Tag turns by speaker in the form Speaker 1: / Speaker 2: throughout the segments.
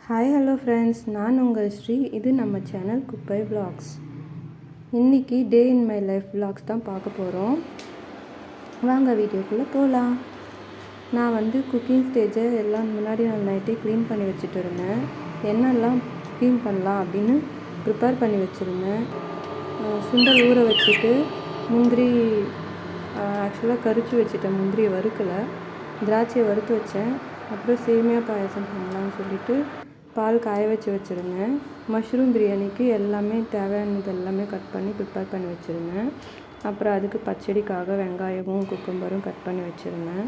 Speaker 1: Hi hello friends, நான் உங்கள் ஸ்ரீ. இது நம்ம சேனல் குப்பை விலாக்ஸ். இன்றைக்கி டே இன் மை லைஃப் விலாக்ஸ் தான் பார்க்க போகிறோம். வாங்க வீடியோக்குள்ளே போகலாம். நான் குக்கிங் ஸ்டேஜை எல்லாம் முன்னாடி நாள் நைட்டே க்ளீன் பண்ணி வச்சுட்டு இருந்தேன். என்னெல்லாம் க்ளீன் பண்ணலாம் அப்படின்னு ப்ரிப்பேர் பண்ணி வச்சுருந்தேன். சுண்டல் ஊற வச்சுட்டு முந்திரி ஆக்சுவலாக கரிச்சு வச்சுட்டேன். முந்திரியை வறுக்கலை, திராட்சையை வறுத்து வச்சேன். அப்புறம் சேமியா பாயசம் பண்ணலான்னு சொல்லிவிட்டு பால் காய வச்சுருந்தேன். மஷ்ரூம் பிரியாணிக்கு எல்லாமே தேவையானது எல்லாமே கட் பண்ணி ப்ரிப்பேர் பண்ணி வச்சுருந்தேன். அப்புறம் அதுக்கு பச்சடிக்காக வெங்காயமும் குக்கும்பரும் கட் பண்ணி வச்சுருந்தேன்.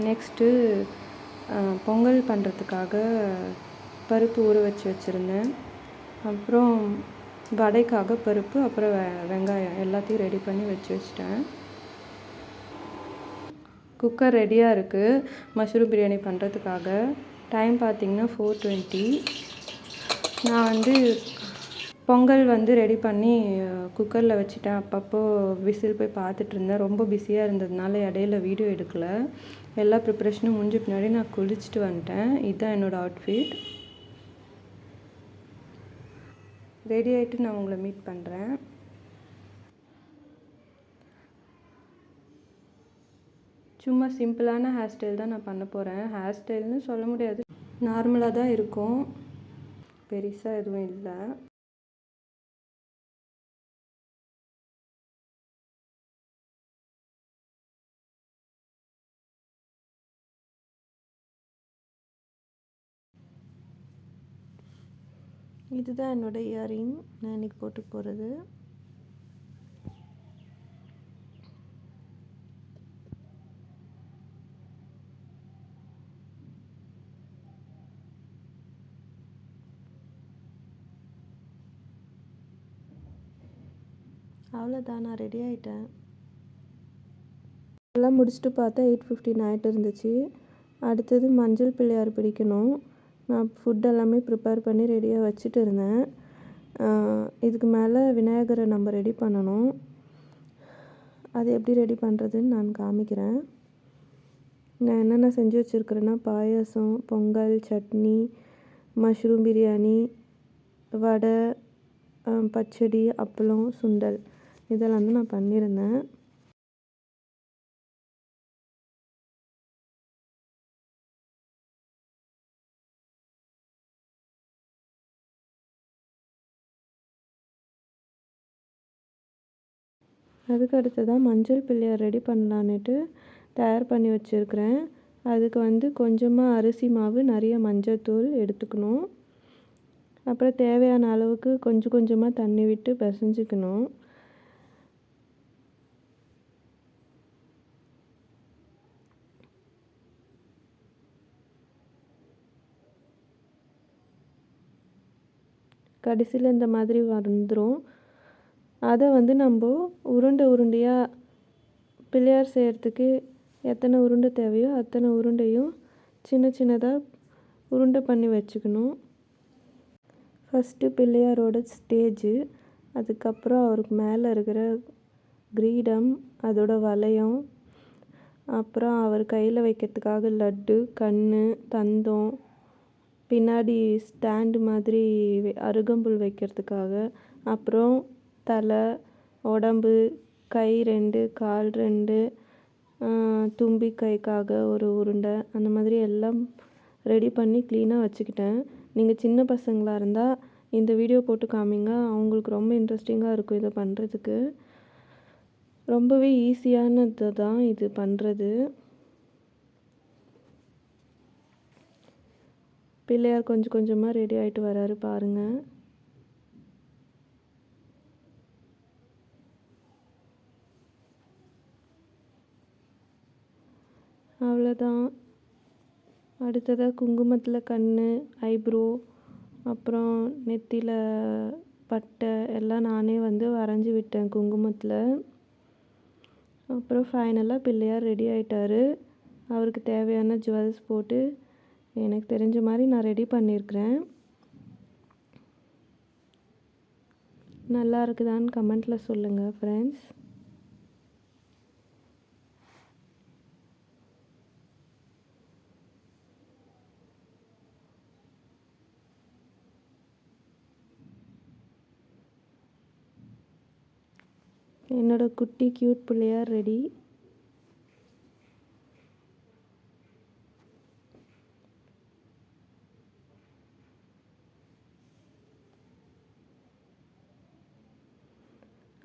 Speaker 1: நெக்ஸ்ட்டு பொங்கல் பண்ணுறதுக்காக பருப்பு ஊற வச்சுருந்தேன். அப்புறம் வடைக்காக பருப்பு, அப்புறம் வெங்காயம் எல்லாத்தையும் ரெடி பண்ணி வச்சிட்டேன். குக்கர் ரெடியாக இருக்குது மஷ்ரூம் பிரியாணி பண்ணுறதுக்காக. டைம் பார்த்திங்கன்னா 4:20. நான் பொங்கல் ரெடி பண்ணி குக்கரில் வச்சுட்டேன். அப்பப்போ விசில் போய் பார்த்துட்டு இருந்தேன். ரொம்ப பிஸியாக இருந்ததுனால இடையில வீடியோ எடுக்கலை. எல்லா ப்ரிப்ரேஷனும் முடிஞ்ச பின்னாடி நான் குளிச்சுட்டு வந்துட்டேன். இதுதான் என்னோடய அவுட்ஃபிட். ரெடி ஆகிட்டு நான் உங்களை மீட் பண்ணுறேன். சும்மா சிம்பிளான ஹேர் ஸ்டைல் தான் நான் பண்ண போகிறேன். ஹேர் ஸ்டைல்னு சொல்ல முடியாது, நார்மலாக தான் இருக்கும், பெருசாக எதுவும் இல்லை. இதுதான் என்னோடய இயரிங் நான் இன்றைக்கி போட்டு போகிறது. அவ்வளோதான், நான் ரெடி ஆகிட்டேன். எல்லாம் முடிச்சுட்டு பார்த்தா 8:15 ஆகிட்டு இருந்துச்சு. அடுத்தது மஞ்சள் பிள்ளையார் பிடிக்கணும். நான் ஃபுட் எல்லாமே ப்ரிப்பேர் பண்ணி ரெடியாக வச்சுட்டு இருந்தேன். இதுக்கு மேலே விநாயகரை நம்ம ரெடி பண்ணணும். அது எப்படி ரெடி பண்ணுறதுன்னு நான் காமிக்கிறேன். நான் என்னென்ன செஞ்சு வச்சுருக்கிறேன்னா, பாயாசம், பொங்கல், சட்னி, மஷ்ரூம் பிரியாணி, வடை, பச்சடி, அப்பளம், சுண்டல் இதெல்லாம் தான் நான் பண்ணியிருந்தேன். அதுக்கு அடுத்ததான் மஞ்சள் பிள்ளையார் ரெடி பண்ணலான்ட்டு தயார் பண்ணி வச்சுருக்கிறேன். அதுக்கு கொஞ்சமாக அரிசி மாவு, நிறைய மஞ்சள் தூள் எடுத்துக்கணும். அப்புறம் தேவையான அளவுக்கு கொஞ்சம் கொஞ்சமாக தண்ணி விட்டு பிசைஞ்சிக்கணும். கடைசியில் இந்த மாதிரி வந்துடும். அதை நம்ம உருண்டையாக பிள்ளையார் செய்கிறதுக்கு எத்தனை உருண்டை தேவையோ அத்தனை உருண்டையும் சின்ன சின்னதாக உருண்டை பண்ணி வச்சுக்கணும். ஃபஸ்ட்டு பிள்ளையாரோட ஸ்டேஜு, அதுக்கப்புறம் அவருக்கு மேலே இருக்கிற கிரீடம், அதோட வளையம், அப்புறம் அவர் கையில் வைக்கிறதுக்காக லட்டு, கண், தந்தம், பின்னாடி ஸ்டாண்டு மாதிரி அருகம்புல் வைக்கிறதுக்காக, அப்புறம் தலை, உடம்பு, கை 2, கால் 2, தும்பிக்கைக்காக ஒரு உருண்டை, அந்த மாதிரி எல்லாம் ரெடி பண்ணி க்ளீனாக வச்சுக்கிட்டேன். நீங்கள் சின்ன பசங்களாக இருந்தால் இந்த வீடியோ போட்டு காமிங்க, அவங்களுக்கு ரொம்ப இன்ட்ரெஸ்டிங்காக இருக்கும். இதை பண்ணுறதுக்கு ரொம்பவே ஈஸியானது தான் இது பண்ணுறது. பிள்ளையார் கொஞ்சம் கொஞ்சமாக ரெடி ஆகிட்டு வராரு பாருங்கள். அவ்வளோதான். அடுத்ததாக குங்குமத்தில் கண், ஐப்ரோ, அப்புறம் நெத்தியில் பட்டை எல்லாம் நானே வரைஞ்சி விட்டேன் குங்குமத்தில். அப்புறம் ஃபைனலாக பிள்ளையார் ரெடி ஆகிட்டார். அவருக்கு தேவையான ஜுவல்ஸ் போட்டு எனக்கு தெரிஞ்ச மாதிரி நான் ரெடி பண்ணியிருக்கிறேன். நல்லா இருக்குதான்னு கமெண்ட்டில் சொல்லுங்கள் ஃப்ரெண்ட்ஸ். என்னோட குட்டி க்யூட் பிள்ளையார் ரெடி.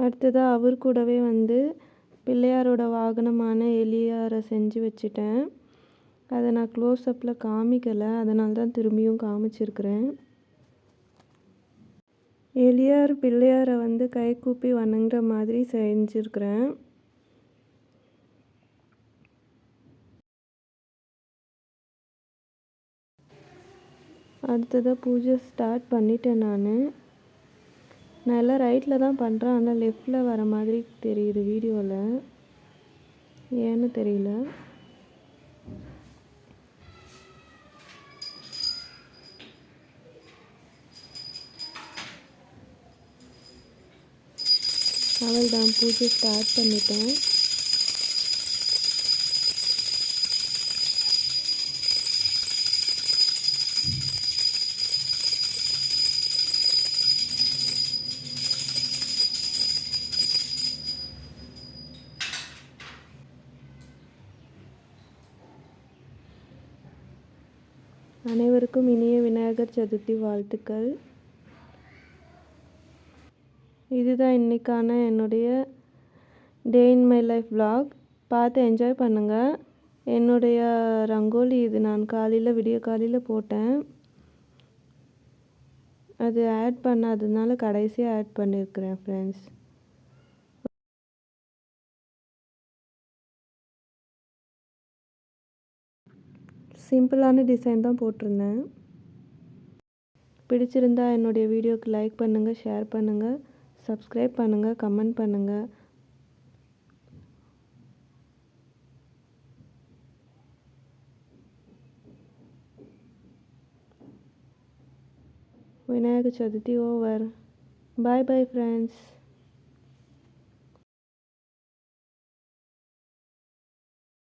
Speaker 1: அடுத்ததாக அவர் கூடவே பிள்ளையாரோட வாகனமான எலியாரை செஞ்சு வச்சுட்டேன். அதை நான் க்ளோஸ்அப்பில் காமிக்கலை, அதனால தான் திரும்பியும் காமிச்சிருக்கிறேன். எலியார் பிள்ளையாரை கை கூப்பி வணங்குற மாதிரி செஞ்சுருக்கிறேன். அடுத்ததாக பூஜை ஸ்டார்ட் பண்ணிட்டேன். நான் எல்லாம் ரைட்டில் தான் பண்ணுறேன், ஆனால் லெஃப்டில் வர மாதிரி தெரியுது வீடியோவில், ஏன்னு தெரியல. அவள் தான் பூஜை ஸ்டார்ட் பண்ணிட்டேன். அனைவருக்கும் இனிய விநாயகர் சதுர்த்தி வாழ்த்துக்கள். இதுதான் இன்றைக்கான என்னுடைய டே இன் மை லைஃப் vlog. பார்த்து என்ஜாய் பண்ணுங்கள். என்னுடைய ரங்கோலி இது நான் விடிய காலையில் போட்டேன். அது ஆட் பண்ணாததுனால கடைசியாக ஆட் பண்ணியிருக்கிறேன் ஃப்ரெண்ட்ஸ். சிம்பிளான டிசைன் தான் போட்டிருந்தேன். பிடிச்சிருந்தா என்னுடைய வீடியோக்கு லைக் பண்ணுங்கள், ஷேர் பண்ணுங்கள், சப்ஸ்கிரைப் பண்ணுங்கள், கமெண்ட் பண்ணுங்கள். விநாயகர் சதுர்த்தி ஓவர். பாய் பாய் ஃப்ரெண்ட்ஸ்.